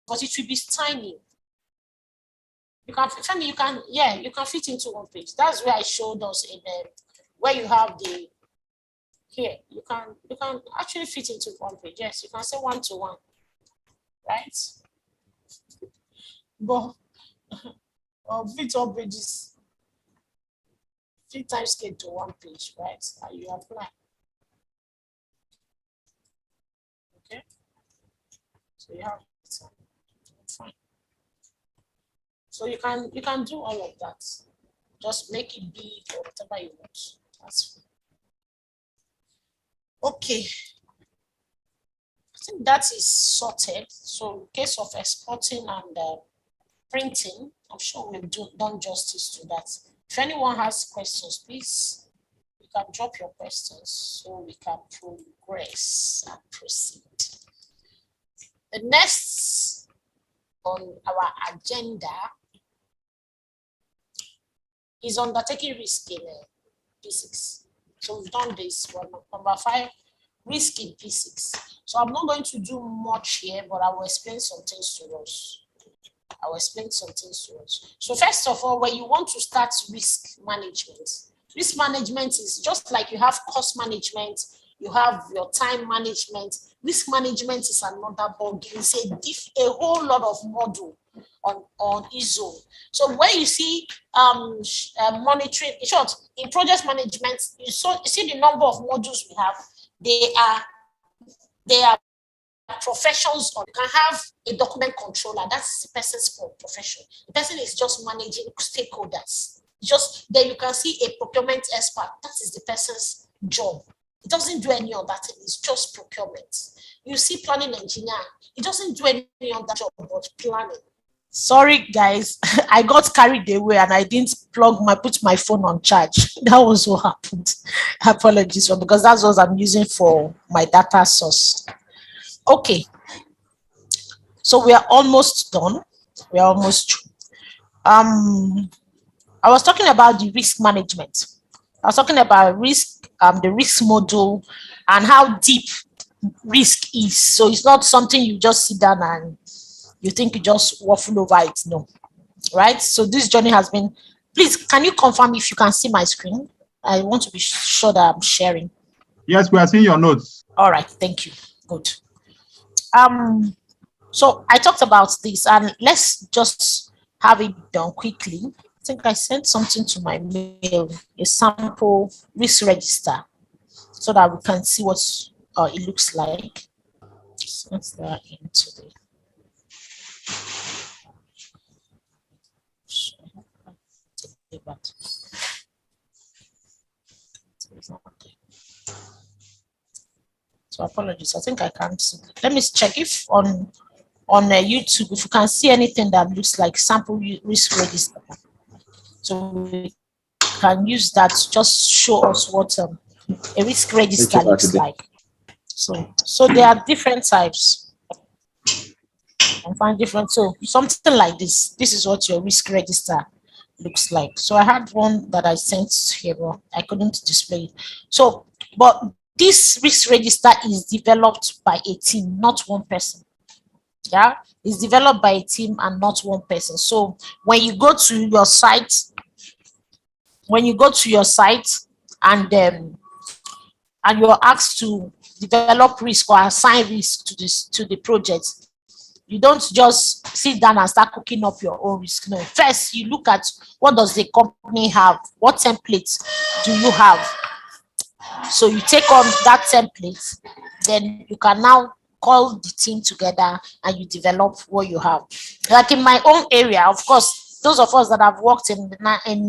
but it will be tiny. You can fit into one page. That's where I showed us in where you have the here. You can actually fit into one page. Yes, you can say 1-to-1, right? But fit all pages, fit time scale to one page, right? And you apply. Okay. So you have it. Fine. So you can do all of that. Just make it big or whatever you want. That's fine. Okay. I think that is sorted. So in case of exporting and printing, I'm sure we've done justice to that. If anyone has questions, please, you can drop your questions so we can progress and proceed. The next on our agenda is undertaking risk in P6. So we've done this one. Number 5, risk in P6. So I'm not going to do much here, but I will explain some things to us. So first of all, when you want to start risk management is just like you have cost management, you have your time management. Risk management is another ballgame. It's a whole lot of model on its own. So when you see monitoring, in short, in project management, you see the number of modules we have. They are professions. You can have a document controller. That's the person's profession. The person is just managing stakeholders. Just then you can see a procurement expert. That is the person's job. It doesn't do any of that thing. It's just procurement. You see planning engineer. It doesn't do any of that job but planning. Sorry, guys, I got carried away and I didn't put my phone on charge. That was what happened. Apologies for, because that's what I'm using for my data source. Okay, so we are almost done. We are almost through. I was talking about the risk management. I was talking about risk, the risk model, and how deep risk is. So it's not something you just sit down and you think you just waffle over it. No, right? So this journey has been. Please, can you confirm if you can see my screen? I want to be sure that I'm sharing. Yes, we are seeing your notes. All right, thank you. Good. So I talked about this, and let's just have it done quickly. I think I sent something to my mail, a sample risk register, so that we can see what it looks like. Let's that into the. So apologies. I think I can't see. Let me check if on YouTube, if you can see anything that looks like sample risk register. So we can use that to just show us what a risk register looks like. So there are different types. I find different. So something like this. This is what your risk register looks like. So I had one that I sent here, but I couldn't display it. So, but this risk register is developed by a team, not one person. Yeah, it's developed by a team and not one person. So when you go to your site, and you're asked to develop risk or assign risk to the project, you don't just sit down and start cooking up your own risk. No, first you look at what does the company have, what templates do you have. So you take on that template, then you can now call the team together and you develop what you have. Like in my own area, of course, those of us that have worked in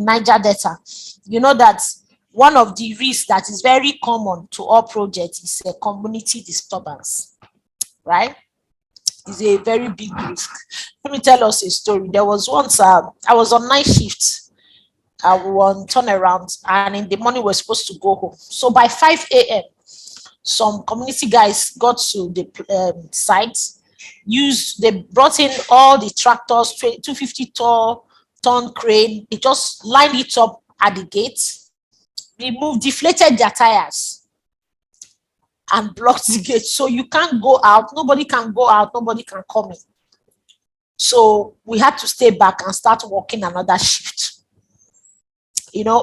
Niger Delta, you know that one of the risks that is very common to all projects is a community disturbance, right? It's a very big risk. Let me tell us a story. There was once I was on night shift. I was on turnaround, and in the morning we're supposed to go home. So by 5 a.m., some community guys got to the site. They brought in all the tractors, 250-ton crane. They just lined it up at the gate, deflated their tires, and blocked the gate. So you can't go out. Nobody can go out. Nobody can come in. So we had to stay back and start working another shift.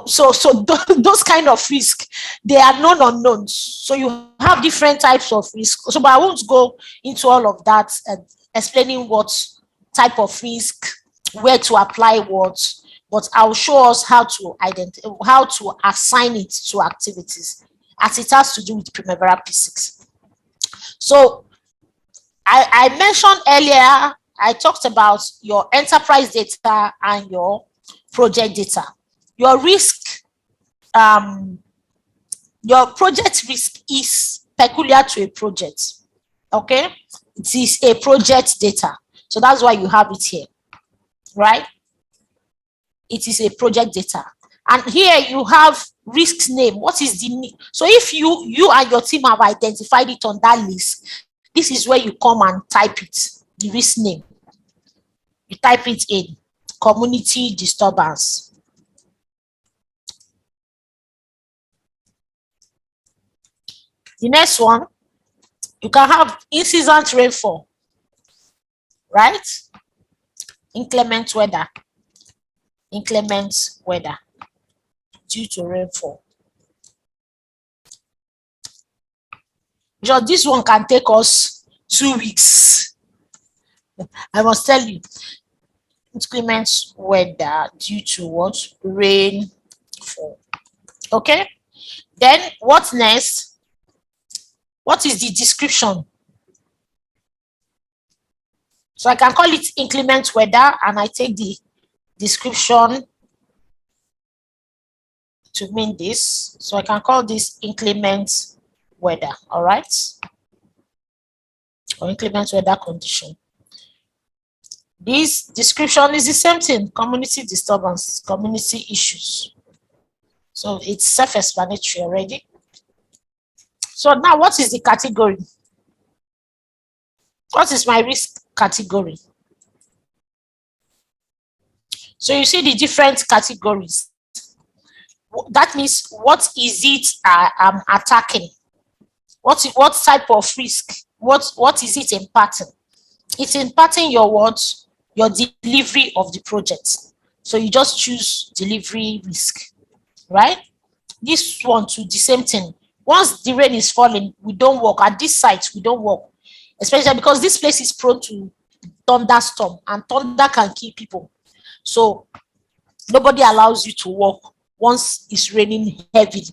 So those kind of risk, they are known unknowns. So you have different types of risk. So, but I won't go into all of that and explaining what type of risk, where to apply what, but I'll show us how to identify, how to assign it to activities, as it has to do with Primavera P6. So I mentioned earlier, I talked about your enterprise data and your project data. Your risk, your project risk is peculiar to a project. Okay, it is a project data, so that's why you have it here, right? It is a project data, and here you have risk name. What is the so if you and your team have identified it on that list, this is where you come and type it, the risk name. You type it in community disturbance. The next one, you can have incessant rainfall, right? Inclement weather due to rainfall. Just this one can take us 2 weeks. I must tell you, inclement weather due to what? Rainfall. Okay, then what next? What is the description? So I can call it inclement weather, and I take the description to mean this. So I can call this inclement weather, all right? Or inclement weather condition. This description is the same thing: community disturbance, community issues. So it's self-explanatory already. So now, what is the category? What is my risk category? So you see the different categories. That means, what is it I'm attacking? What type of risk? What is it imparting? It's imparting your what? Your delivery of the project. So you just choose delivery risk, right? This one too, the same thing. Once the rain is falling, we don't work at this site. We don't work, especially because this place is prone to thunderstorm, and thunder can kill people. So nobody allows you to work once it's raining heavily.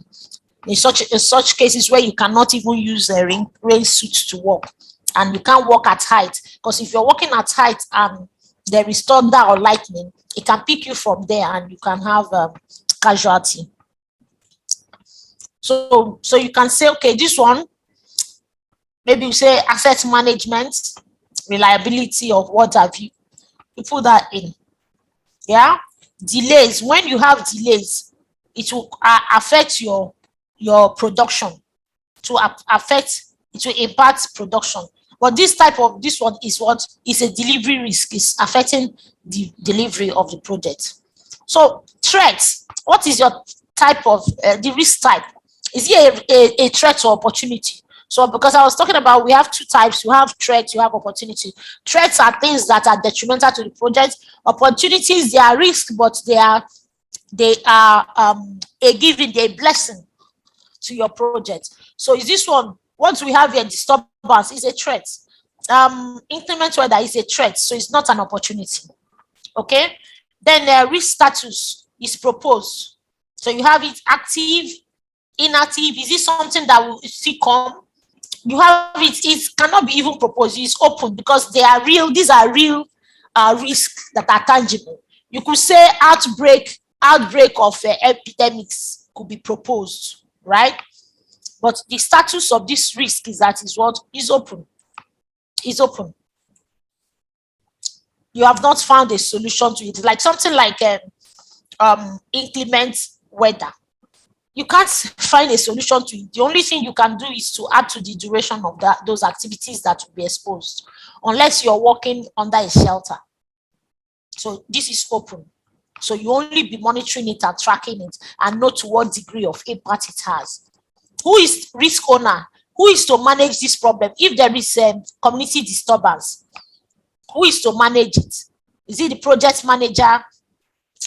In such cases where you cannot even use a rain suit to work, and you can't work at height, because if you're working at height and there is thunder or lightning, it can pick you from there and you can have casualty. So you can say, okay, this one, maybe you say asset management, reliability of what have you. You put that in. Yeah. Delays. When you have delays, it will affect your production. To affect, it will impact production. But this one is what is a delivery risk, is affecting the delivery of the project. So threats. What is your type of the risk type? Is it a threat or opportunity? So because I was talking about, we have two types. You have threats, you have opportunity. Threats are things that are detrimental to the project. Opportunities, they are risk, but they are a giving, a blessing to your project. So is this one, once we have a disturbance, is a threat. Inclement weather is a threat, so it's not an opportunity. Okay, then risk status is proposed. So you have it active, inactive. Is it something that will still come? You have it cannot be even proposed. It's open, because they are real. These are real risks that are tangible. You could say outbreak of epidemics could be proposed, right? But the status of this risk is that is what is open. Is open. You have not found a solution to it. Like something like inclement weather. You can't find a solution to it. The only thing you can do is to add to the duration of those activities that will be exposed, unless you're working under a shelter. So this is open. So you only be monitoring it and tracking it and know to what degree of impact it has. Who is risk owner? Who is to manage this problem if there is community disturbance? Who is to manage it? Is it the project manager?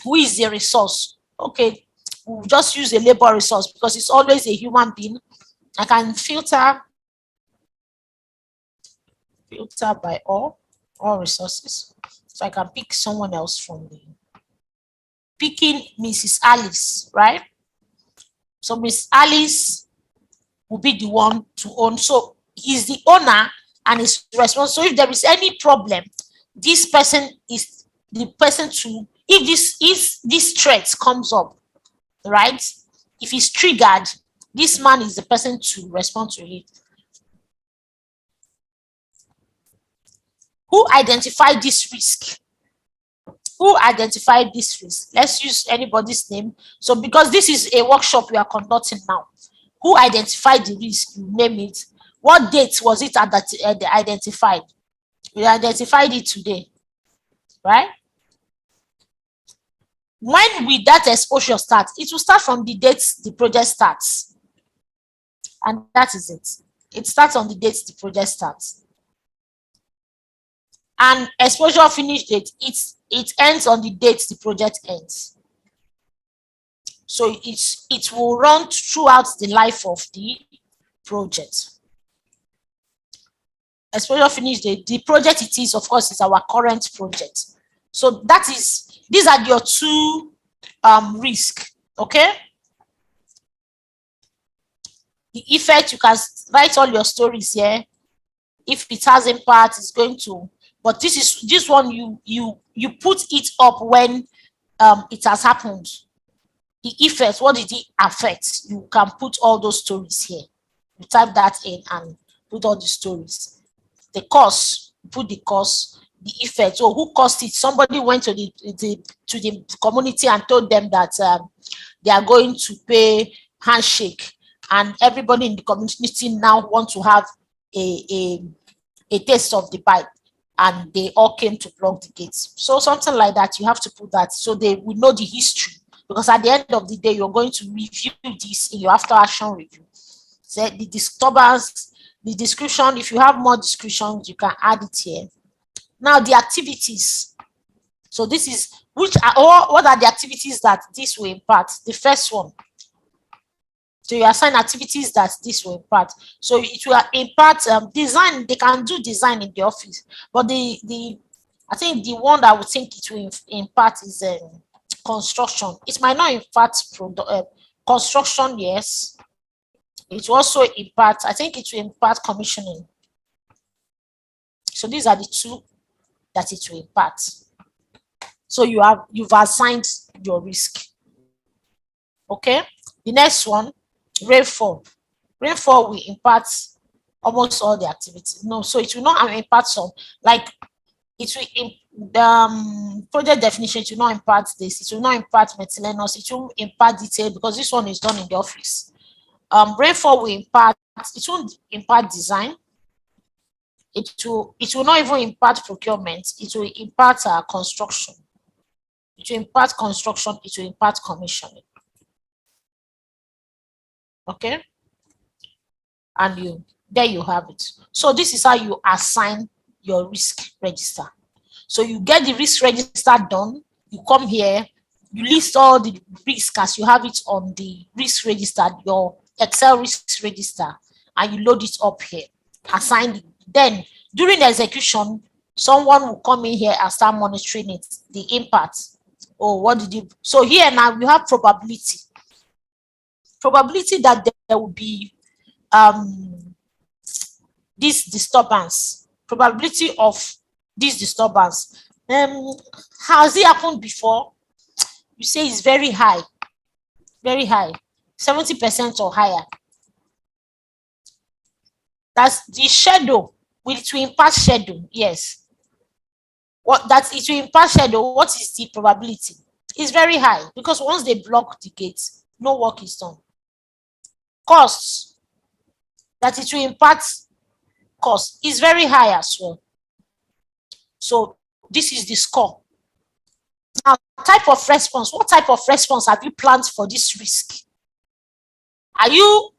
Who is the resource? Okay, we'll just use a labor resource because it's always a human being. I can filter by all resources. So I can pick someone else from the picking Mrs. Alice, right? So Miss Alice will be the one to own. So he's the owner and is responsible. So if there is any problem, this person is the person to, if this threat comes up, right? If it's triggered, this man is the person to respond to it. Who identified this risk? Who identified this risk? Let's use anybody's name. So because this is a workshop we are conducting now, who identified the risk? You name it. What date was it identified? We identified it today, right? When will that exposure start? It will start from the date the project starts. And that is it. It starts on the date the project starts. And exposure finish date, it ends on the date the project ends. So it will run throughout the life of the project. Exposure finish date, the project it is, of course, is our current project. So that is, these are your two risk. Okay. The effect, you can write all your stories here. If it has impact, it's going to, but this one you put it up when it has happened. The effect, what did it affect? You can put all those stories here. You type that in and put all the stories. The cause, put the cause, the effect. So who caused it? Somebody went to the community and told them that they are going to pay handshake, and everybody in the community now want to have a taste of the pipe, and they all came to block the gates. So something like that, you have to put that so they will know the history, because at the end of the day, you're going to review this in your after action review. So the disturbance, the description, if you have more descriptions, you can add it here. Now the activities. So this is what are the activities that this will impact? The first one. So you assign activities that this will impact. So it will impact design. They can do design in the office, but I think the one that I would think it will impact is construction. It might not impact construction, yes. It will also impact, I think it will impact commissioning. So these are the two that it will impact. So you've assigned your risk. Okay. The next one, rainfall. Rainfall will impact almost all the activities. No, so it will not impact some, like it will project definition, it will not impact this, it will not impact miscellaneous, it will impact detail, because this one is done in the office. Rainfall will impact, it won't impact design, it will not even impact procurement, it will impact construction, it will impact construction, it will impact commissioning. Okay, and there you have it. So this is how you assign your risk register. So you get the risk register done, you come here, you list all the risks as you have it on the risk register, your Excel risk register, and you load it up here, assign it. Then during the execution, someone will come in here and start monitoring it, the impact. Oh, what did you? So here now you have probability that there will be this disturbance, probability of this disturbance. Has it happened before? You say it's very high, 70% or higher. That's the schedule. Will it impact schedule? Yes. What that it will impact schedule? What is the probability? It's very high, because once they block the gates, no work is done. Costs, that it will impact cost, is very high as well. So this is the score. Now, type of response. What type of response have you planned for this risk? Are you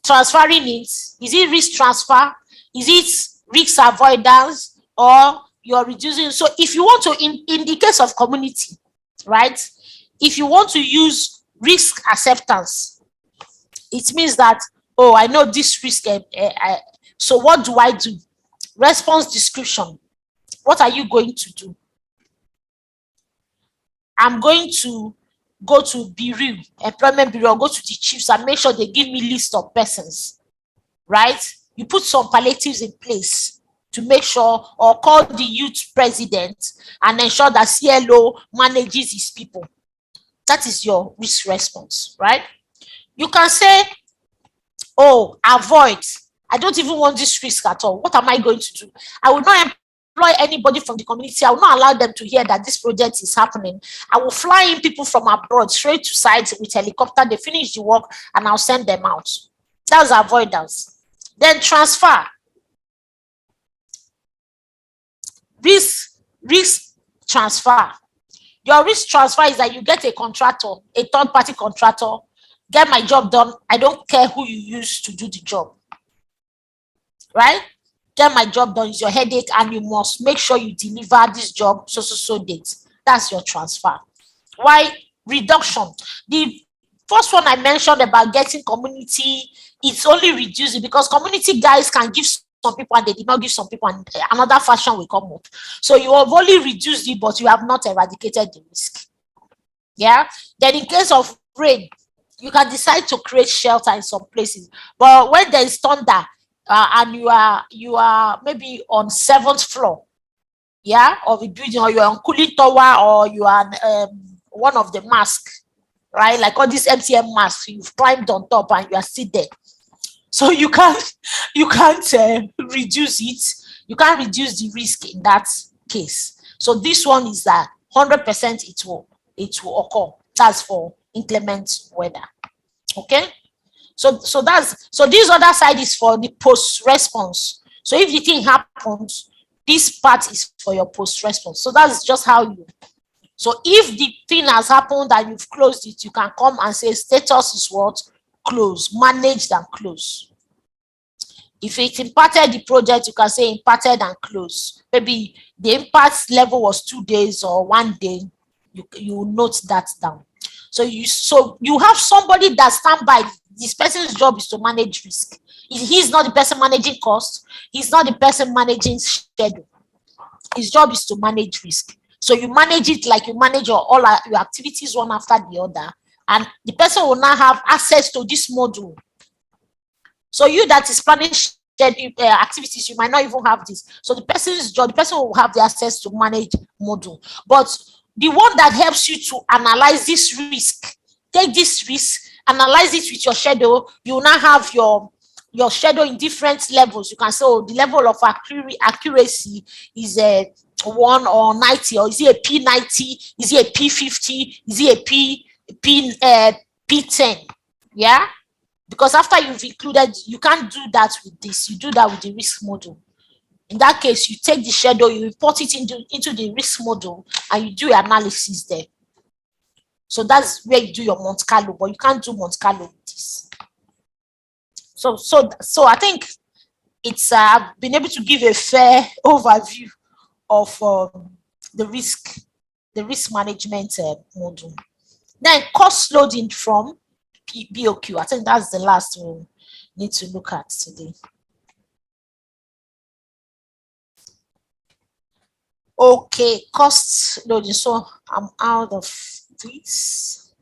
transferring it? Is it risk transfer? Is it risk avoidance? Or you're reducing. So if you want to, in the case of community, right, if you want to use risk acceptance, it means that, oh, I know this risk, so what do I do? Response description. What are you going to do? I'm going to go to Bureau, Employment Bureau, go to the chiefs and make sure they give me list of persons, right? You put some palliatives in place to make sure, or call the youth president and ensure that CLO manages his people. That is your risk response, right? You can say, oh, avoid. I don't even want this risk at all. What am I going to do? I will not employ anybody from the community. I will not allow them to hear that this project is happening. I will fly in people from abroad straight to site with helicopter. They finish the work and I'll send them out. That's avoidance. Then transfer. Risk transfer. Your risk transfer is that you get a contractor, a third-party contractor, get my job done. I don't care who you use to do the job. Right? Get my job done is your headache, and you must make sure you deliver this job so date. That's your transfer. Why? Reduction. The first one I mentioned about getting community, it's only reducing because community guys can give some people and they did not give some people, and another fashion will come up. So you have only reduced it, but you have not eradicated the risk. Yeah. Then in case of rain, you can decide to create shelter in some places, but when there is thunder, and you are maybe on 7th floor, yeah, of a building, or you're on cooling tower, or you are one of the masks, right? Like all these MTM masks, you've climbed on top and you are still there. So you can't reduce it. You can't reduce the risk in that case. So this one is that 100% it will occur. That's for inclement weather. Okay. So this other side is for the post response. So if the thing happens, this part is for your post response. So that's just how you. So if the thing has happened and you've closed it, you can come and say status is what? Close, managed and close. If it impacted the project, you can say impacted and close. Maybe the impact level was 2 days or 1 day. You note that down. So you have somebody that stand by. This person's job is to manage risk. He's not the person managing cost. He's not the person managing schedule. His job is to manage risk. So you manage it like you manage all your activities one after the other, and the person will now have access to this module. So you that is planning activities, you might not even have this. So the person's job, the person will have the access to manage module. But the one that helps you to analyze this risk, take this risk, analyze it with your schedule, you will now have your schedule in different levels. You can say, oh, the level of accuracy is a 1 or 90, or is it a P90? Is it a P50? Is it a P10? Yeah. Because after you've included, you can't do that with this. You do that with the risk model. In that case, you take the schedule, you import it into the risk model, and you do your analysis there. So that's where you do your Monte Carlo, but you can't do Monte Carlo with this. So I think it's I've been able to give a fair overview of the risk management model. Then cost loading from BOQ. I think that's the last we need to look at today. Okay, cost loading. So I'm out of this.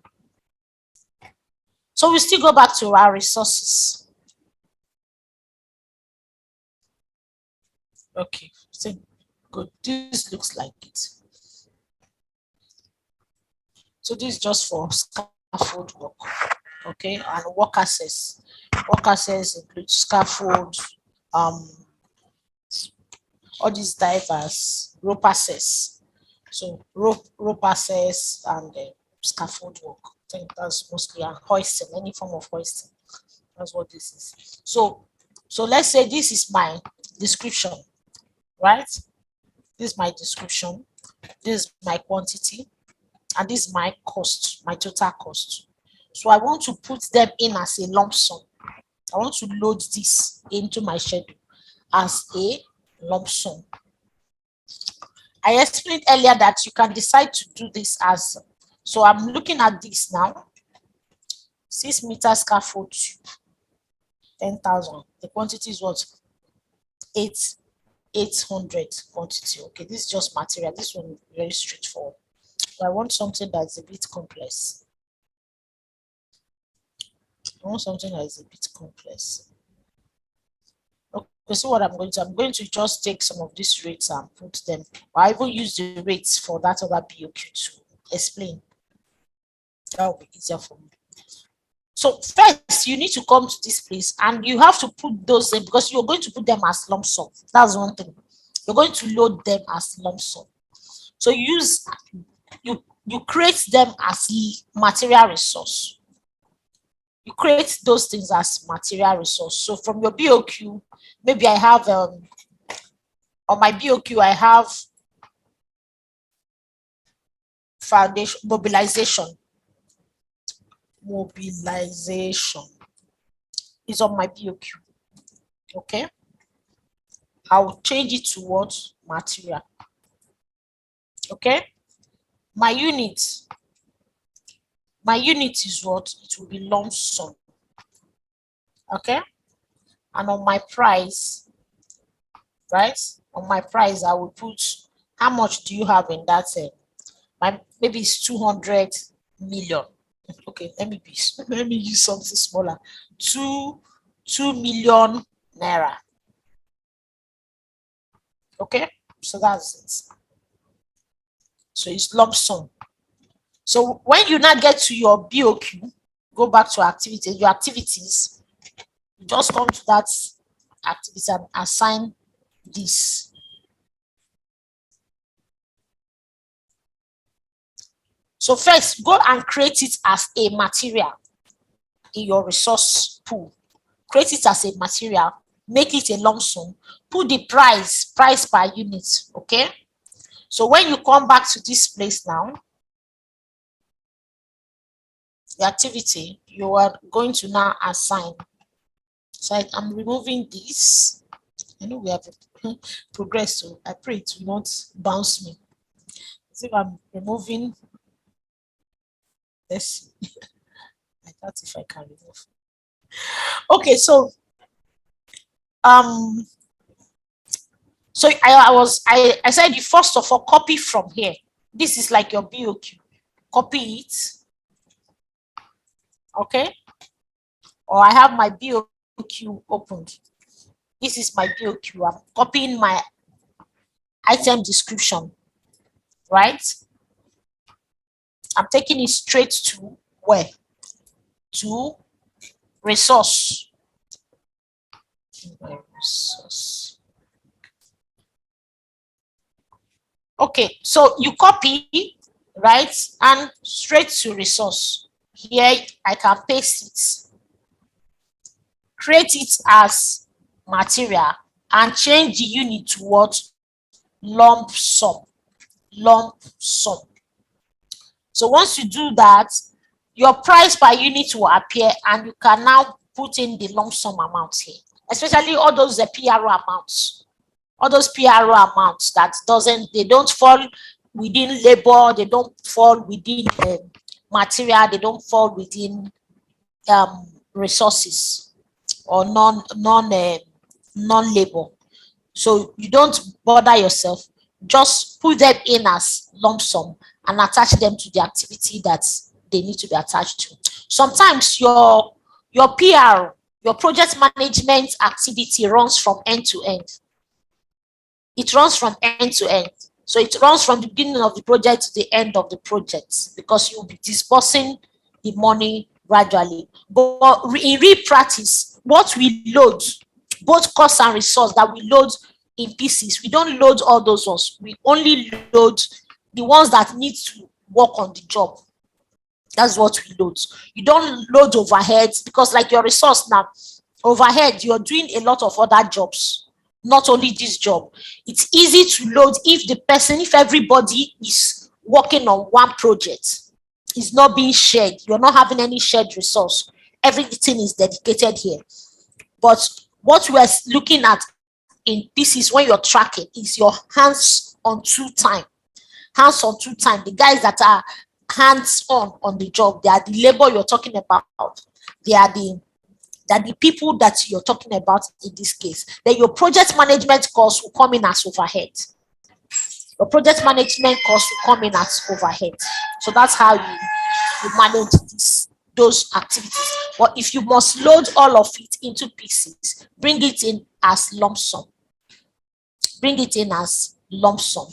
So we still go back to our resources. Okay, so good. This looks like it. So this is just for scaffold work. Okay, and work access. Work access includes scaffold, all these divers, rope access. So rope access and scaffold work. I think that's mostly a hoisting, any form of hoisting. That's what this is. So let's say this is my description, right? This is my description. This is my quantity, and this is my cost, my total cost. So I want to put them in as a lump sum. I want to load this into my schedule as a lump sum. I explained earlier that you can decide to do this as, so I'm looking at this now. 6 meters scaffold, 10,000. The quantity is what? 800 quantity. Okay, this is just material. This one is very straightforward. But I want something that's a bit complex. I want something that is a bit complex. Okay, so what I'm going to just take some of these rates and put them. I will use the rates for that other BOQ to explain. That will be easier for me. So first, you need to come to this place and you have to put those in because you're going to put them as lump sum. That's one thing. You're going to load them as lump sum. So you create them as material resource. You create those things as material resource. So from your BOQ, maybe I have on my BOQ, I have foundation mobilization. Mobilization is on my BOQ. Okay, I'll change it to what? Material. Okay, my unit is what? It will be lump sum. Okay, and on my price, right? On my price, I will put how much do you have in that? Maybe it's 200 million. Okay, let me use something smaller. 2 million naira. Okay, so that's it. So it's lump sum. So when you now get to your BOQ, go back to activities, your activities, you just come to that activity and assign this. So first, go and create it as a material in your resource pool. Create it as a material, make it a lump sum, put the price per unit. Okay, so when you come back to this place now, the activity, you are going to now assign. So I'm removing this. I know we have progressed, so I pray it will not bounce me. As if I'm removing this. I doubt if I can remove. Okay, so so I said you first of all copy from here. This is like your BOQ. Copy it. Okay, or I have my BOQ opened. This is my BOQ. I'm copying my item description, right? I'm taking it straight to where? To resource. My resource. Okay, so you copy, right? And straight to resource. Here I can paste it. Create it as material and change the unit to what? Lump sum. Lump sum. So once you do that, your price per unit will appear and you can now put in the lump sum amount here, especially all those PRO amounts. All those PRO amounts that they don't fall within labor, they don't fall within material, they don't fall within resources or non-labor. So you don't bother yourself, just put them in as lump sum and attach them to the activity that they need to be attached to. Sometimes your PR, your project management activity runs from end to end. It runs from end to end. So it runs from the beginning of the project to the end of the project because you'll be disbursing the money gradually. But in real practice, what we load, both cost and resource that we load in pieces, we don't load all those ones. We only load the ones that need to work on the job. That's what we load. You don't load overheads because like your resource now, overhead, you're doing a lot of other jobs. Not only this job. It's easy to load if everybody is working on one project. It's not being shared. You're not having any shared resource. Everything is dedicated here. But what we're looking at in pieces when you're tracking is your hands on 2 time. Hands on 2 time. The guys that are hands on the job, they are the labor you're talking about. They are the people that you're talking about in this case. Then your project management costs will come in as overhead. Your project management costs will come in as overhead. So that's how you manage those activities. But if you must load all of it into pieces, bring it in as lump sum. Bring it in as lump sum.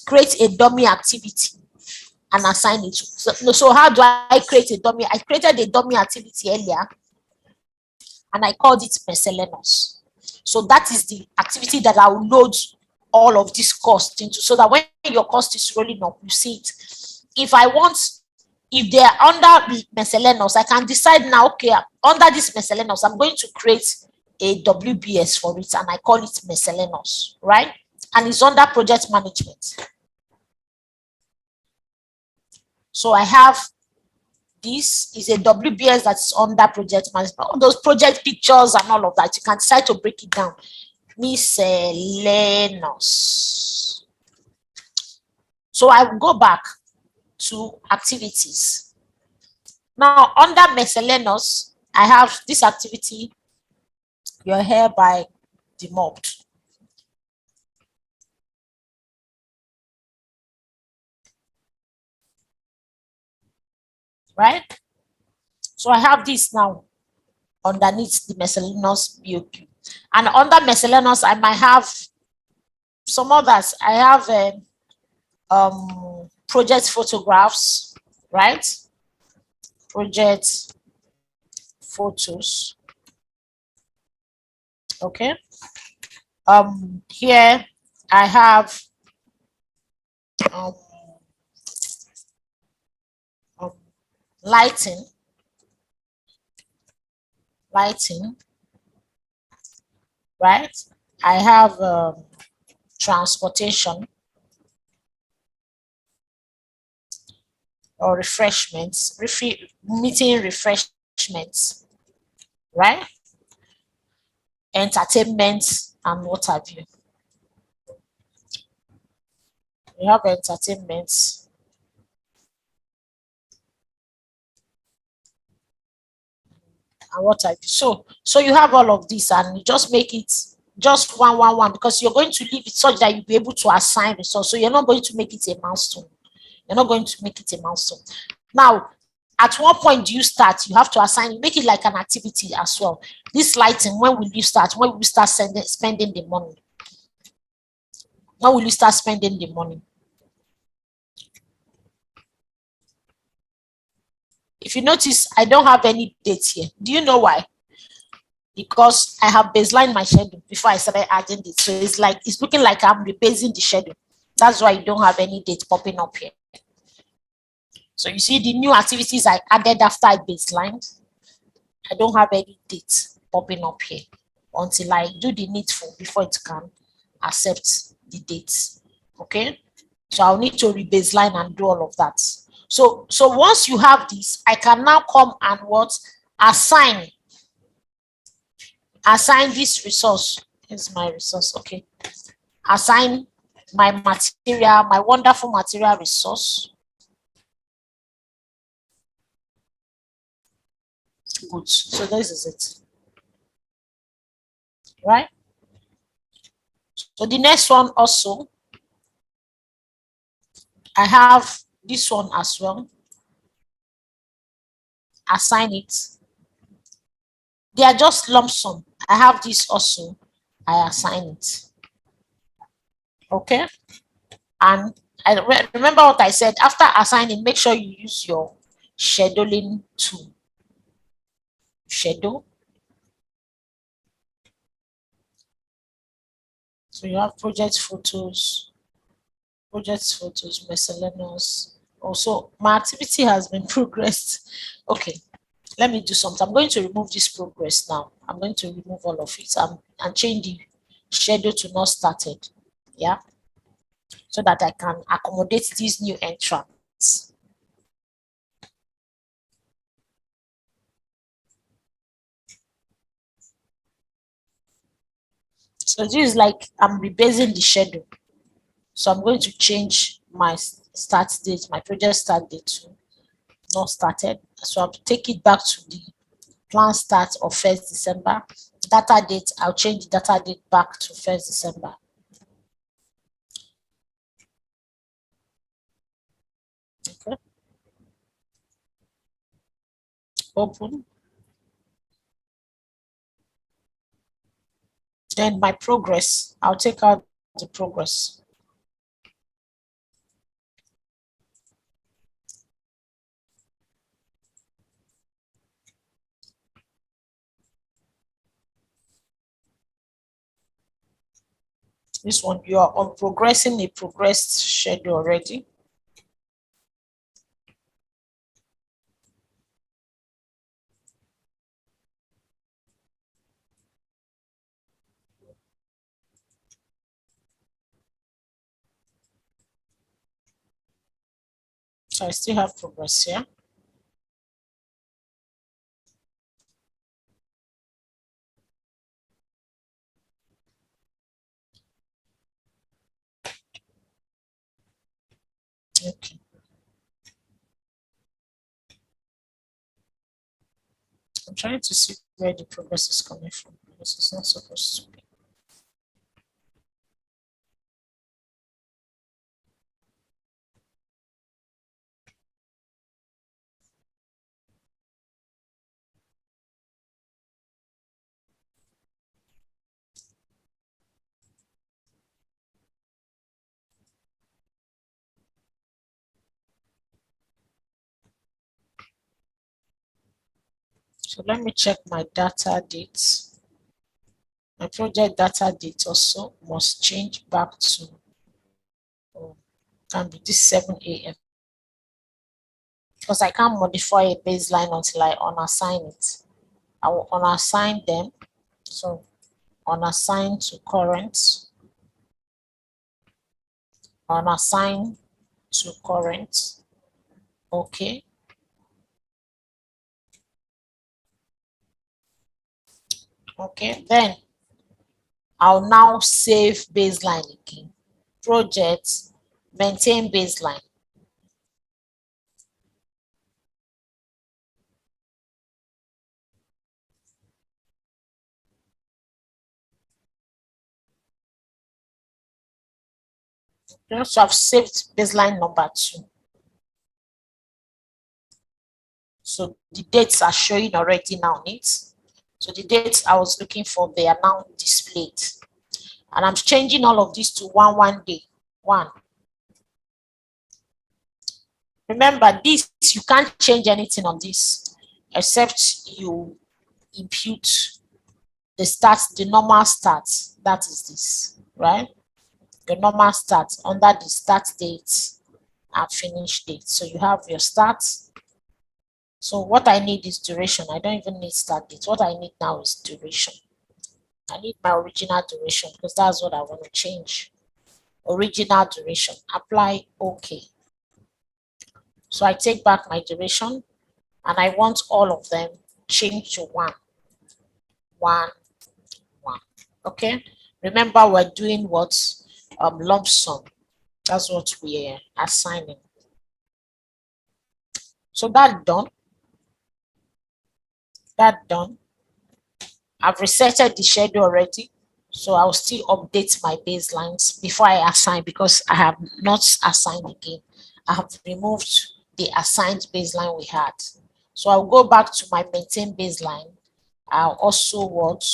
Create a dummy activity and assign it. So how do I create a dummy? I created a dummy activity earlier and I called it miscellaneous. So that is the activity that I will load all of this cost into, so that when your cost is rolling up, you see it. If they are under the miscellaneous, I can decide now, okay, under this miscellaneous, I'm going to create a WBS for it and I call it miscellaneous, right? And it's under project management. So I have this is a WBS that's under project management. All those project pictures and all of that, you can decide to break it down. Miscellaneous. So I will go back to activities. Now, under miscellaneous, I have this activity, your hair by demobbed. Right? So I have this now underneath the miscellaneous BOQ. And under miscellaneous, I might have some others. I have project photographs, right? Project photos. Okay. Here I have lighting, right? I have transportation or refreshments, meeting refreshments, right? Entertainment and what have you. We have entertainment. And what have you. So you have all of this and you just make it just one because you're going to leave it such that you'll be able to assign resource. So you're not going to make it a milestone. You're not going to make it a milestone. Now, at what point do you start? You have to assign, make it like an activity as well. This lighting, when will you start? When will you start spending the money? When will you start spending the money? If you notice, I don't have any dates here. Do you know why? Because I have baselined my schedule before I started adding it. So it's looking like I'm rebasing the schedule. That's why you don't have any date popping up here. So you see the new activities I added after I baselined. I don't have any date popping up here until I do the needful before it can accept the dates. Okay. So I'll need to rebaseline and do all of that. So once you have this, I can now come and assign this resource. Here's my resource. Okay. Assign my material, my wonderful material resource. Good. So this is it. Right? So the next one also, I have this one as well. Assign it. They are just lump sum. I have this also. I assign it. Okay. And I remember what I said. After assigning, make sure you use your scheduling tool. Schedule. So you have project photos, miscellaneous. Also, my activity has been progressed. Okay, let me do something. I'm going to remove this progress now. I'm going to remove all of it and change the schedule to not started. Yeah, so that I can accommodate these new entrants. So this is like I'm rebasing the schedule. So I'm going to change my start date, my project start date to not started. So I'll take it back to the plan start of 1st December. Data date, I'll change the data date back to 1st December. Okay. Open. Then my progress, I'll take out the progress. This one, you are on progressing a progressed schedule already. So I still have progress here. Okay. I'm trying to see where the progress is coming from because it's not supposed to be. So let me check my data dates. My project data date also must change back to can be this 7 a.m. because I can't modify a baseline until I unassign it. I will unassign them. So unassign to current, unassign to current. Okay. Okay, then I'll now save baseline again. Project, maintain baseline. Okay, so I've saved baseline number 2. So the dates are showing already now on it. So the dates I was looking for, they are now displayed. And I'm changing all of this to 1 day. 1. Remember this, you can't change anything on this except you impute the start, the normal start. That is this, right? The normal start under the start date and finish date. So you have your start. So what I need is duration. I don't even need start date. What I need now is duration. I need my original duration because that's what I want to change. Original duration. Apply OK. So I take back my duration and I want all of them changed to 1. 1, 1. Okay. Remember, we're doing what? Lump sum. That's what we are assigning. So that's done. That done. I've resetted the schedule already. So I'll still update my baselines before I assign because I have not assigned again. I have removed the assigned baseline we had. So I'll go back to my maintain baseline. I'll also want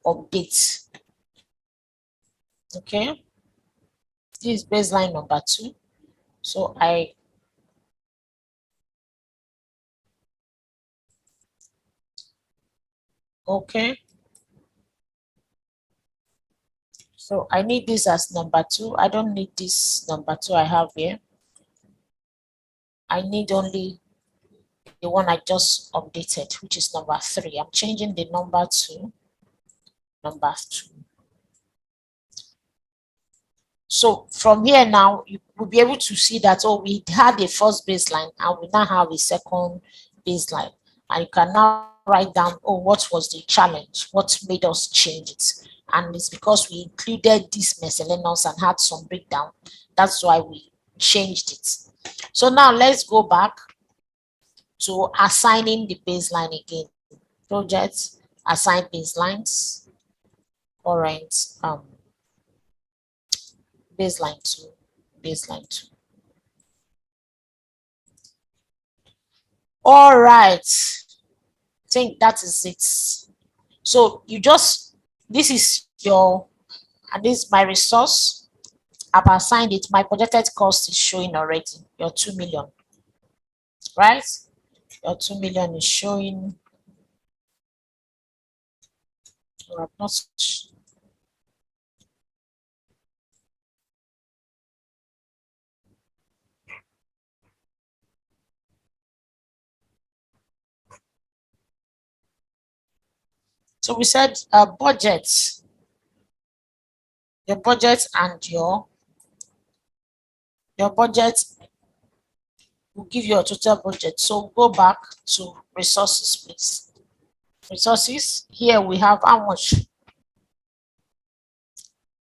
update. Okay. This is baseline number 2. So okay. So I need this as number 2. I don't need this number 2 I have here. I need only the one I just updated, which is number 3. I'm changing the number to number 2. So from here now, you will be able to see that, oh, we had a first baseline and we now have a second baseline. And you can now write down, oh, what was the challenge? What made us change it? and it's because we included this miscellaneous and had some breakdown. That's why we changed it. So now let's go back to assigning the baseline again. Project, assign baselines, current, baseline 2, baseline 2. All right, I think that is it. So you just, this is your, and this is my resource. I've assigned it. My projected cost is showing already. Your 2 million, right? Your 2 million is showing. Not. So we said budget. Your budget and your budget will give you a total budget. So go back to resources, please. Resources, here we have how much?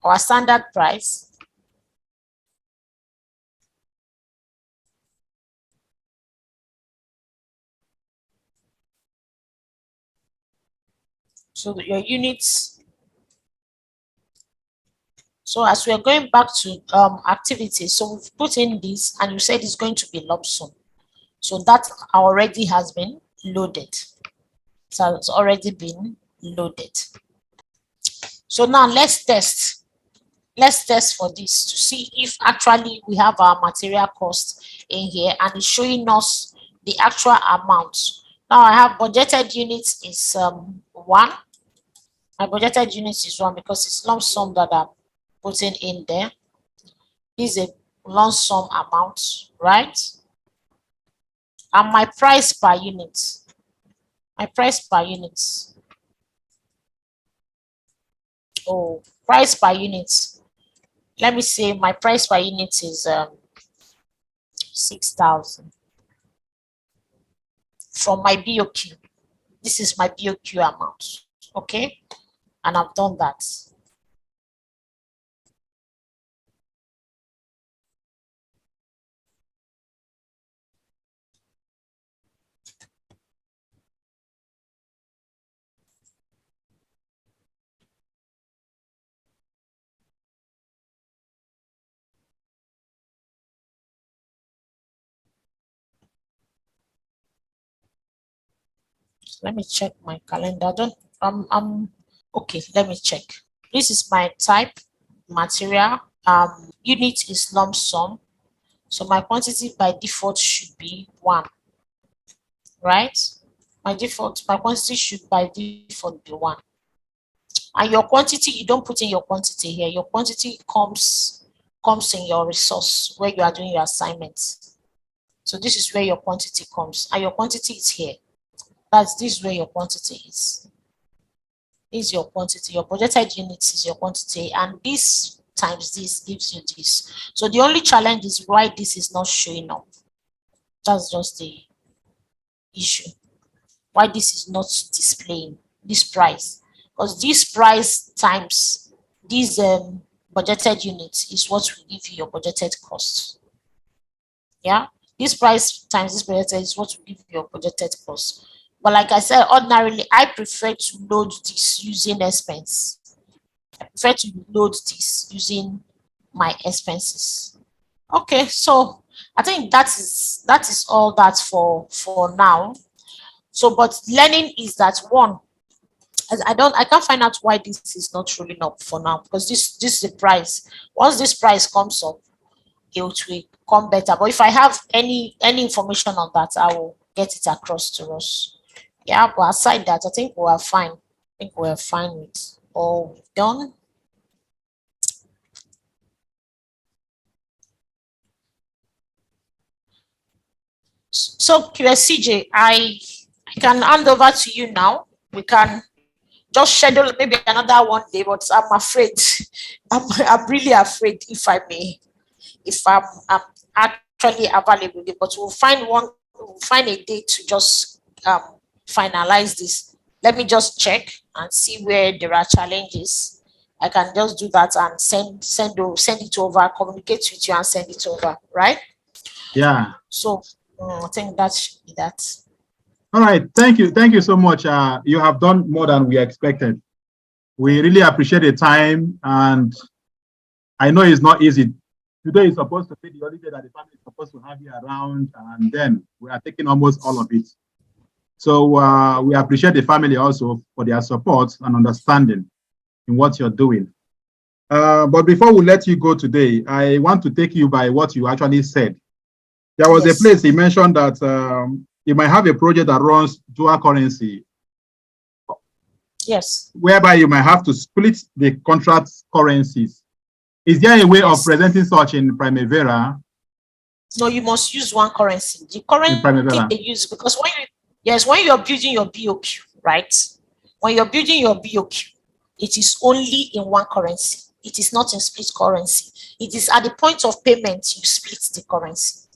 Our standard price. So your units. So as we are going back to activities, so we've put in this and you said it's going to be lump sum. So that already has been loaded. So it's already been loaded. So now let's test. Let's test for this to see if actually we have our material cost in here and it's showing us the actual amount. Now I have budgeted units is 1. My budgeted units is 1 because it's lump sum that I'm putting in there. This is a lump sum amount, right? And my price per unit. My price per unit. Oh, price per unit. Let me say my price per unit is 6,000 from my BOQ. This is my BOQ amount, okay? And I've done that. Let me check my calendar. Okay, let me check. This is my type material. Unit is lump sum. So my quantity by default should be 1, right? My quantity should by default be 1. And your quantity, you don't put in your quantity here. Your quantity comes in your resource where you are doing your assignments. So this is where your quantity comes, and your quantity is here. This is where your quantity is. This is your quantity. Your projected units is your quantity, and this times this gives you this. So the only challenge is why this is not showing up. That's just the issue. Why this is not displaying this price, because this price times this budgeted units is what will give you your budgeted cost. Yeah, this price times this budgeted is what will give you your budgeted cost. But like I said, ordinarily I prefer to load this using expense. I prefer to load this using my expenses. Okay, so I think that is all that for now. So but learning is that one, I can't find out why this is not rolling up for now, because this is the price. Once this price comes up, it will come better. But if I have any information on that, I will get it across to us. Yeah, but aside that, I think we are fine. I think we are fine with all we've done. So QSCJ, I can hand over to you now. We can just schedule maybe another one day, but I'm afraid, I'm really afraid, if I may, if I'm actually available, but we'll find a day to just finalize this. Let me just check and see where there are challenges. I can just do that and send it over, communicate with you and send it over, right? Yeah. So I think that should be that. All right. Thank you so much. You have done more than we expected. We really appreciate the time, and I know it's not easy. Today is supposed to be the holiday that the family is supposed to have you around, and then we are taking almost all of it. So we appreciate the family also for their support and understanding in what you're doing. But before we let you go today, I want to take you by what you actually said. There was a place you mentioned that you might have a project that runs dual currency. Yes. Whereby you might have to split the contract currencies. Is there a way of presenting such in Primavera? No, you must use one currency. The currency they use, because when you're building your BOQ, right? When you're building your BOQ, it is only in one currency. It is not in split currency. It is at the point of payment you split the currency.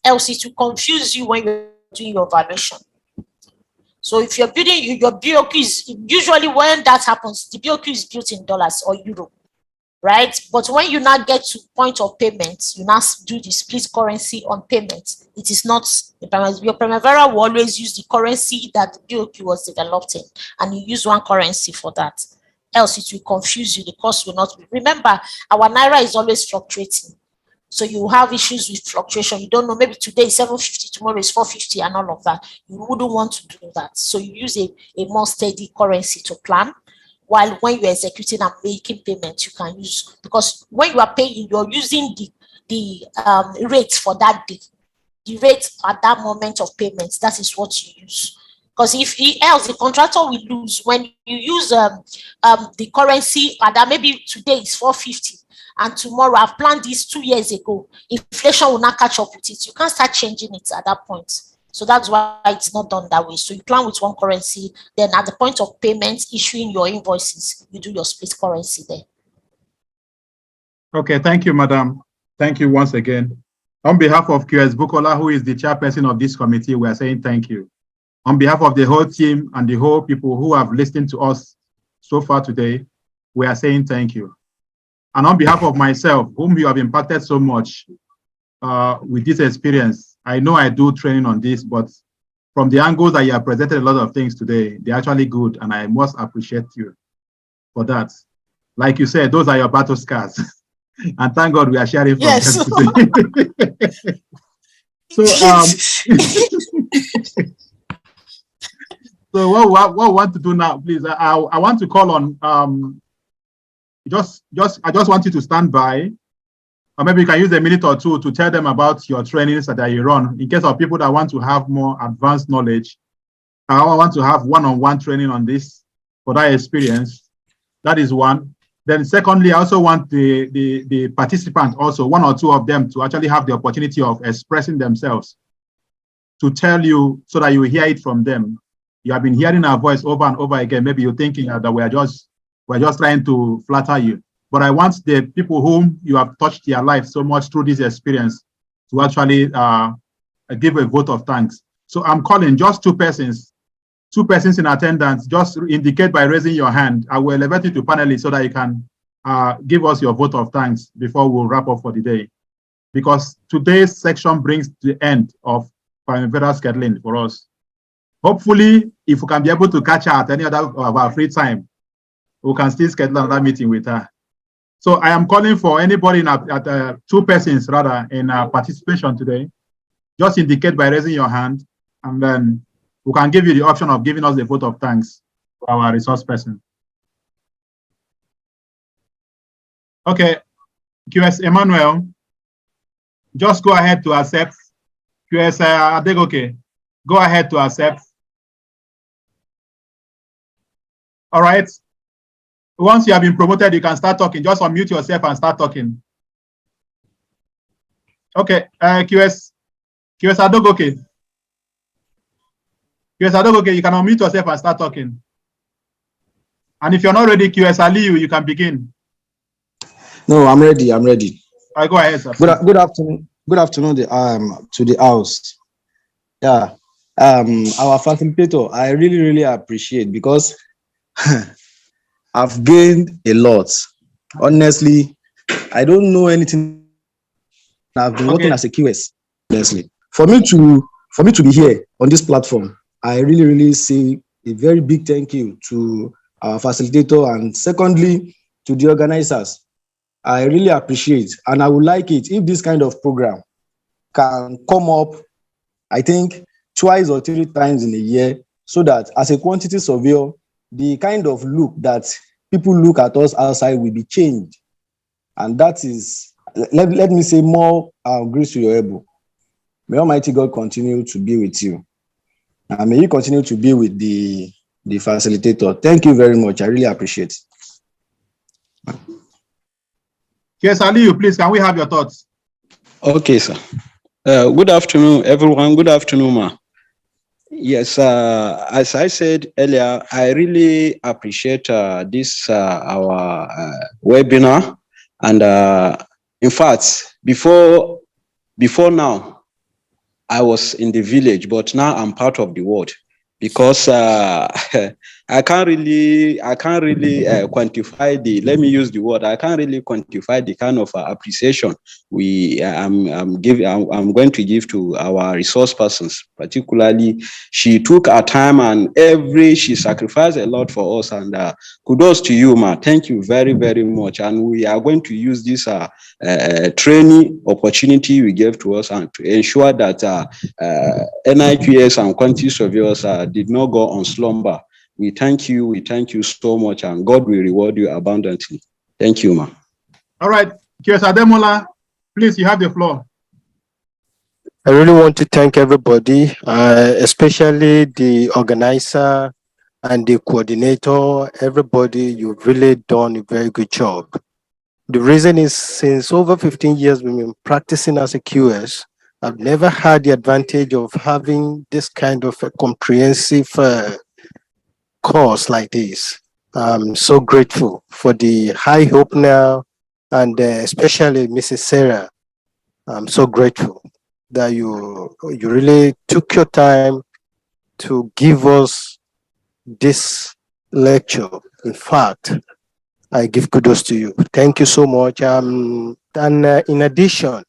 Else it will confuse you when you're doing your valuation. So if you're building your BOQ, is usually when that happens, the BOQ is built in dollars or euro, right? But when you now get to point of payment, you now do the split currency on payment. It is not your Primavera will always use the currency that the BOQ was developed in, and you use one currency for that. Else it will confuse you. The cost will not be. Remember, our naira is always fluctuating. So you have issues with fluctuation. You don't know, maybe today is 750, tomorrow is 450 and all of that. You wouldn't want to do that. So you use a more steady currency to plan. While when you're executing and making payments, you can use, because when you are paying, you're using the rate for that day. The rate at that moment of payments, that is what you use. Because if else the contractor will lose when you use the currency, and that maybe today is 450. And tomorrow, I've planned this 2 years ago. Inflation will not catch up with it. You can't start changing it at that point. So that's why it's not done that way. So you plan with one currency, then at the point of payment, issuing your invoices, you do your split currency there. Okay, thank you, madam. Thank you once again. On behalf of QS Bukola, who is the chairperson of this committee, we are saying thank you. On behalf of the whole team and the whole people who have listened to us so far today, we are saying thank you. And on behalf of myself, whom you have impacted so much with this experience, I know I do training on this, but from the angles that you have presented a lot of things today, they're actually good, and I must appreciate you for that. Like you said, those are your battle scars. And thank God we are sharing from them today. So, so what we want to do now, please, I want to call on, I just want you to stand by, or maybe you can use a minute or two to tell them about your trainings that you run, in case of people that want to have more advanced knowledge. I want to have one-on-one training on this for that experience. That is one. Then secondly, I also want the participants, also one or two of them, to actually have the opportunity of expressing themselves, to tell you so that you hear it from them. You have been hearing our voice over and over again. Maybe you're thinking that we're just trying to flatter you. But I want the people whom you have touched their life so much through this experience to actually give a vote of thanks. So I'm calling just two persons in attendance. Just indicate by raising your hand. I will elevate you to panelists so that you can give us your vote of thanks before we'll wrap up for the day. Because today's section brings the end of Primavera scheduling for us. Hopefully, if we can be able to catch her at any other of our free time, we can still schedule another meeting with her. So I am calling for anybody two persons rather in participation today. Just indicate by raising your hand, and then we can give you the option of giving us a vote of thanks to our resource person. Okay, QS Emmanuel, just go ahead to accept. QS Adegoke, go ahead to accept. All right. Once you have been promoted, you can start talking. Just unmute yourself and start talking. Okay, QS Adegoke. QS Adegoke, you can unmute yourself and start talking. And if you're not ready, QS Aliyu, you can begin. No, I'm ready. I'm ready. All right, go ahead, sir. Good afternoon. Good afternoon to the house. Yeah. Our facilitator, I really appreciate, because I've gained a lot. Honestly, I don't know anything. I've been working Okay. as a QS. Honestly, for me to be here on this platform, I really, really say a very big thank you to our facilitator, and secondly to the organizers. I really appreciate, and I would like it if this kind of program can come up, I think twice or three times in a year, so that as a quantity surveyor, the kind of look that people look at us outside will be changed. And that is, let me say, more grace to your elbow. May Almighty God continue to be with you. And may He continue to be with the facilitator. Thank you very much. I really appreciate it. Yes, Aliyu, please, can we have your thoughts? Okay, sir. Good afternoon, everyone. Good afternoon, ma. Yes, as I said earlier, I really appreciate this our webinar, and in fact, before now, I was in the village, but now I'm part of the world, because I can't really quantify the. Let me use the word. I can't really quantify the kind of appreciation I'm going to give to our resource persons. Particularly, she took her time, and she sacrificed a lot for us. And kudos to you, ma. Thank you very, very much. And we are going to use this training opportunity you gave to us, and to ensure that NIQS and quantity surveyors did not go on slumber. We thank you so much, and God will reward you abundantly. Thank you, ma. All right, QS Ademola, please, you have the floor. I really want to thank everybody, especially the organizer and the coordinator. Everybody, you've really done a very good job. The reason is, since over 15 years we've been practicing as a QS, I've never had the advantage of having this kind of a comprehensive course like this. I'm so grateful for the high hope now, and especially Mrs. Sarah. I'm so grateful that you really took your time to give us this lecture. In fact, I give kudos to you. Thank you so much. And in addition,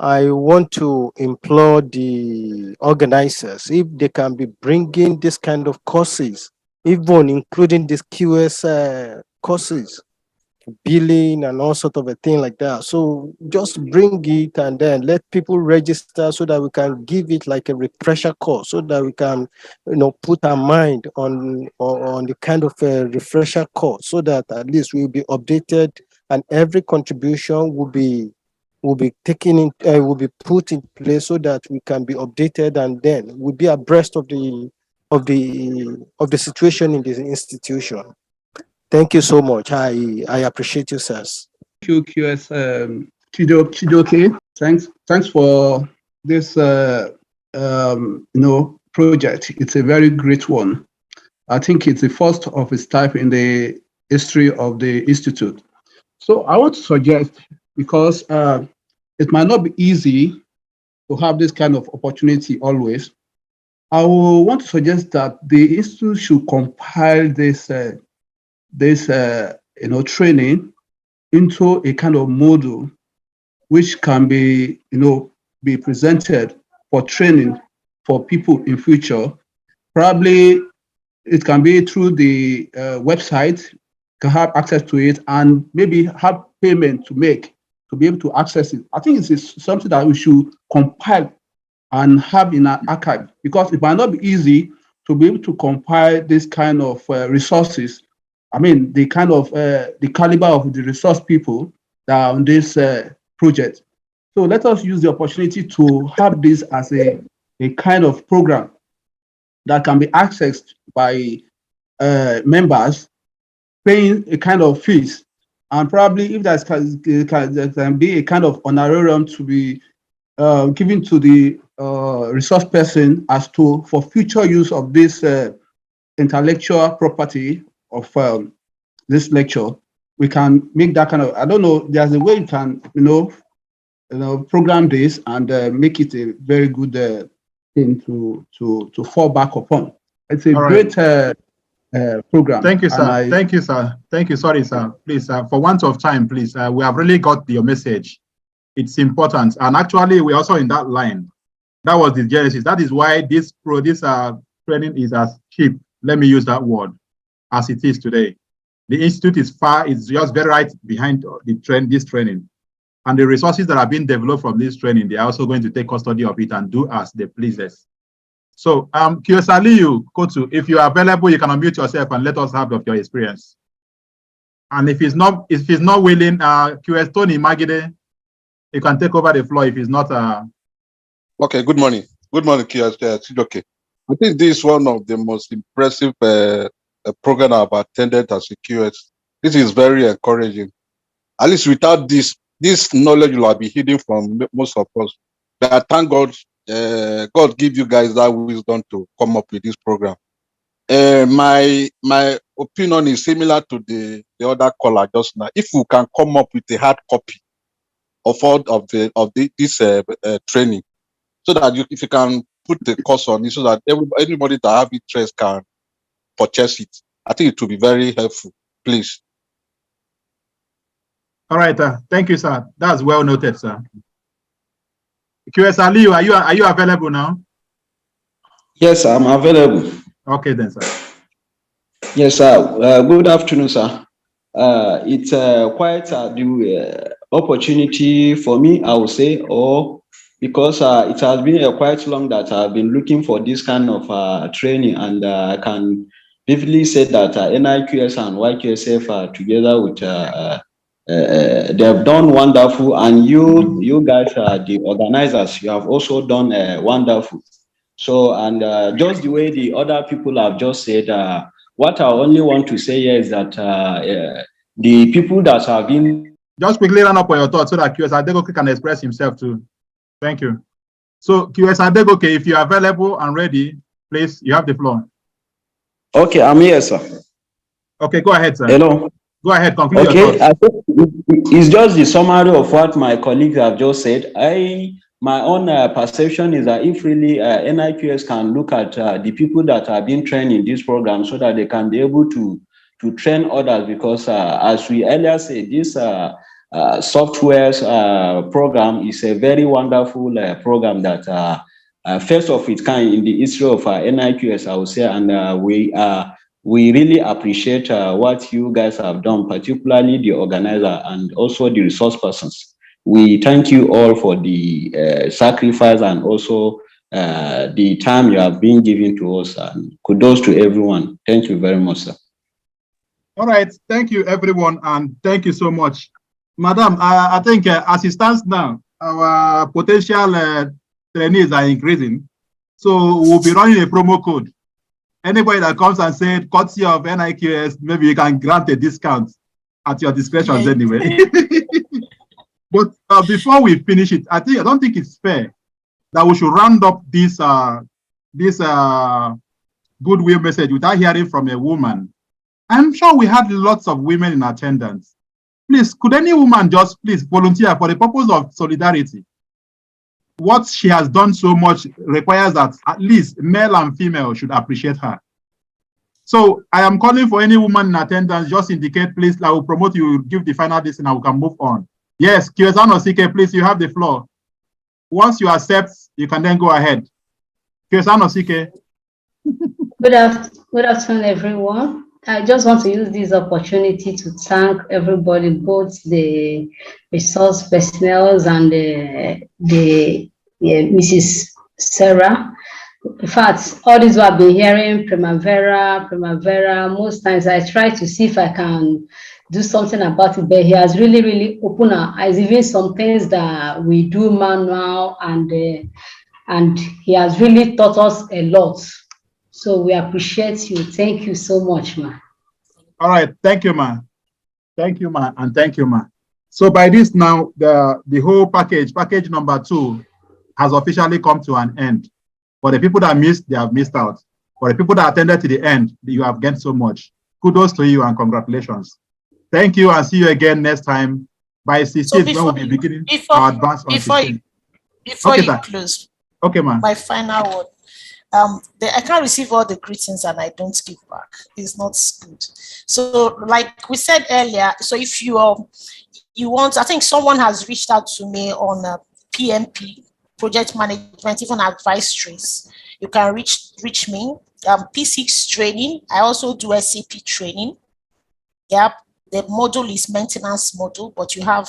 I want to implore the organizers, if they can be bringing this kind of courses, even including these QS courses, billing and all sort of a thing like that. So just bring it and then let people register, so that we can give it like a refresher course, so that we can, put our mind on the kind of a refresher course, so that at least we'll be updated, and every contribution will be taken in, will be put in place, so that we can be updated, and then we'll be abreast of the situation in this institution. Thank you so much. I appreciate you, sirs. Thank you, QS Chidoke. Thanks for this project. It's a very great one. I think it's the first of its type in the history of the institute. So I want to suggest, because it might not be easy to have this kind of opportunity always, I will want to suggest that the institute should compile this training into a kind of module which can be presented for training for people in future. Probably it can be through the website, can have access to it, and maybe have payment to make to be able to access it. I think it's something that we should compile and have in our archive, because it might not be easy to be able to compile this kind of resources. I mean, the kind of the caliber of the resource people that are on this project. So let us use the opportunity to have this as a kind of program that can be accessed by members, paying a kind of fees, and probably if there can be a kind of honorarium to be given to the resource person for future use of this intellectual property of this lecture. We can make that kind of, I don't know, there's a way you can program this and make it a very good thing to fall back upon. It's a great program. Thank you, sir. And Thank you, sir. Thank you. Sorry, sir. Please, for want of time, please. We have really got your message. It's important. And actually, we're also in that line. That was the genesis. That is why this training is as cheap, let me use that word, as it is today. The institute is it's just very right behind this training. And the resources that are being developed from this training, they are also going to take custody of it and do as they please us. So, Kiyosaliu Kotu, if you are available, you can unmute yourself and let us have of your experience. And if he's not willing, QS Tony Magide, you can take over the floor if he's not. Okay, good morning. Good morning, QS. Okay. I think this is one of the most impressive program I've attended as a QS. This is very encouraging. At least without this knowledge will be hidden from most of us. But I thank God, God give you guys that wisdom to come up with this program. My opinion is similar to the other caller just now. If we can come up with a hard copy of all of this training, so that if you can put the cost on it, so that anybody that have interest can purchase it, I think it will be very helpful. Please. All right. Thank you, sir. That's well noted, sir. QS Aliu, are you available now? Yes, I'm available. Okay, then, sir. Yes, sir. Good afternoon, sir. It's quite the opportunity for me, I would say, or because it has been quite long that I've been looking for this kind of training, and I can vividly say that NIQS and YQSF are together with they have done wonderful, and you guys are the organizers. You have also done wonderful. So, and just the way the other people have just said, what I only want to say here is that the people that have been... Just quickly run up on your thoughts so that QS Adegoke can express himself too. Thank you. So QS Adegoke, if you are available and ready, please, you have the floor. Okay, I'm here, sir. Okay, go ahead, sir. Hello. Go ahead, conclude your Okay, thoughts. it's just the summary of what my colleagues have just said. My own perception is that if really NIQS can look at the people that are being trained in this program, so that they can be able to train others, because as we earlier said, this software program is a very wonderful program that first of its kind in the history of NIQS, I would say, and we really appreciate what you guys have done, particularly the organizer and also the resource persons. We thank you all for the sacrifice and also the time you have been giving to us, and kudos to everyone. Thank you very much, sir. All right, thank you everyone, and thank you so much. Madam, I think as it stands now, our potential trainees are increasing. So we'll be running a promo code. Anybody that comes and says, courtesy of NIQS, maybe you can grant a discount at your discretion anyway. But before we finish it, I don't think it's fair that we should round up this goodwill message without hearing from a woman. I'm sure we had lots of women in attendance. Please, could any woman just please volunteer for the purpose of solidarity? What she has done so much requires that at least male and female should appreciate her. So I am calling for any woman in attendance, just indicate, please, I will promote you, give the final list, and we can move on. Yes, Kiyosano Sike, please, you have the floor. Once you accept, you can then go ahead. Kiyosano Sike. Good afternoon, everyone. I just want to use this opportunity to thank everybody, both the resource personnel and the Mrs. Sarah. In fact, all this I've been hearing, Primavera, most times I try to see if I can do something about it, but he has really opened our eyes, even some things that we do manual, and he has really taught us a lot. So we appreciate you. Thank you so much, ma. All right, thank you, ma. Thank you, ma, and thank you, ma. So by this now, the whole package number 2, has officially come to an end. For the people that missed, they have missed out. For the people that attended to the end, you have gained so much. Kudos to you and congratulations. Thank you, and see you again next time by 16th, when we'll be beginning our advance on 16th. Before Okay, you sir. close, okay, ma. my final word. I can't receive all the greetings and I don't give back. It's not good. So, like we said earlier, so if you want, I think someone has reached out to me on PMP, project management, even advisories. You can reach me. P6 training. I also do SAP training. Yep, the module is maintenance module, but you have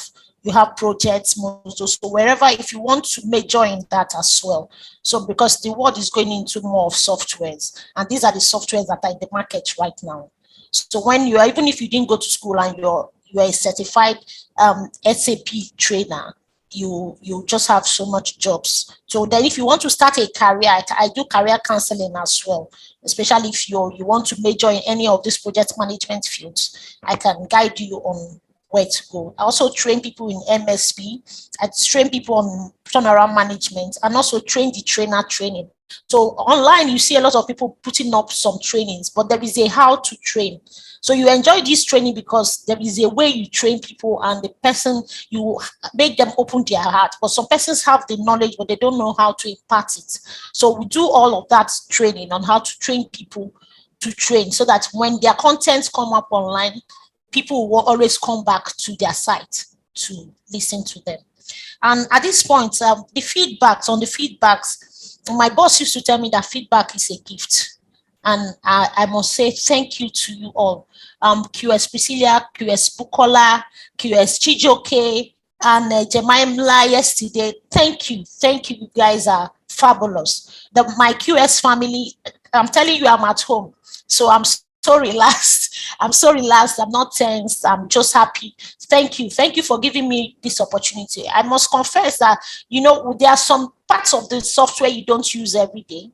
projects module. So wherever, if you want to major in that as well. So because the world is going into more of softwares, and these are the softwares that are in the market right now. So when you are, even if you didn't go to school and you're a certified SAP trainer, you just have so much jobs. So then if you want to start a career, I do career counseling as well, especially if you want to major in any of these project management fields. I can guide you on where to go. I also train people in MSP. I train people on turnaround management and also train the trainer training. So online, you see a lot of people putting up some trainings, but there is a how to train. So you enjoy this training because there is a way you train people and the person, you make them open their heart. But some persons have the knowledge, but they don't know how to impart it. So we do all of that training on how to train people to train so that when their contents come up online, people will always come back to their site to listen to them. And at this point, the feedbacks, my boss used to tell me that feedback is a gift. And I must say thank you to you all. QS Priscilla, QS Bukola, QS Chijoke, and Jemima yesterday. Thank you. You guys are fabulous. My QS family, I'm telling you, I'm at home. So I'm so relaxed. I'm not tense. I'm just happy. Thank you for giving me this opportunity. I must confess that, there are some parts of the software you don't use every day.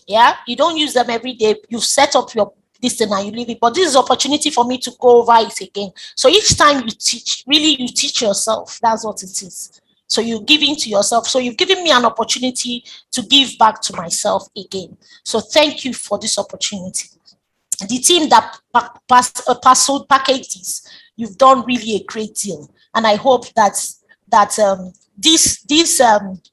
Yeah, you don't use them every day. You've set up your this thing and you leave it. But this is an opportunity for me to go over it again. So each time you teach, really you teach yourself. That's what it is. So you're giving to yourself. So you've given me an opportunity to give back to myself again. So thank you for this opportunity. The team that packaged this, you've done really a great deal. And I hope that this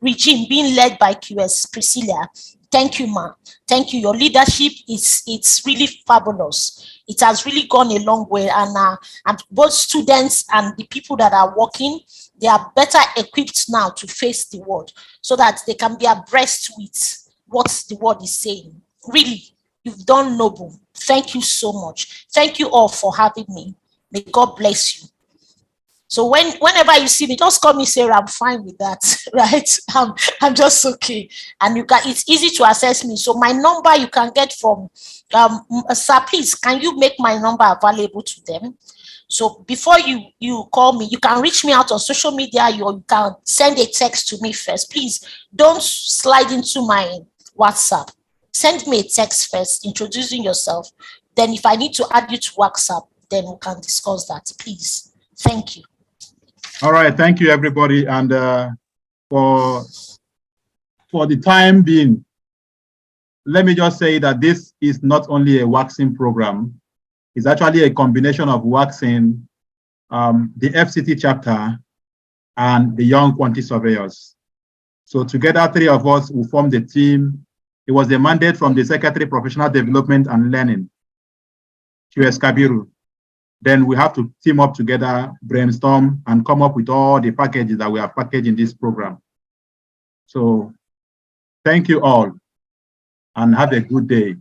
regime being led by QS Priscilla, thank you, ma. Thank you. Your leadership it's really fabulous. It has really gone a long way, and both students and the people that are working, they are better equipped now to face the world, so that they can be abreast with what the world is saying. Really, you've done noble. Thank you so much. Thank you all for having me. May God bless you. So whenever you see me, just call me Sarah. I'm fine with that, right? I'm just okay. And it's easy to access me. So my number you can get from sir, please, can you make my number available to them? So before you call me, you can reach me out on social media. You can send a text to me first. Please don't slide into my WhatsApp. Send me a text first, introducing yourself. Then if I need to add you to WhatsApp, then we can discuss that, please. Thank you. All right, thank you, everybody. And for the time being, let me just say that this is not only a waxing program. It's actually a combination of waxing, the FCT chapter, and the Young Quantity Surveyors. So together, three of us will form the team. It was a mandate from the Secretary Professional Development and Learning, QS Kabiru. Then we have to team up together, brainstorm, and come up with all the packages that we have packaged in this program. So thank you all, and have a good day.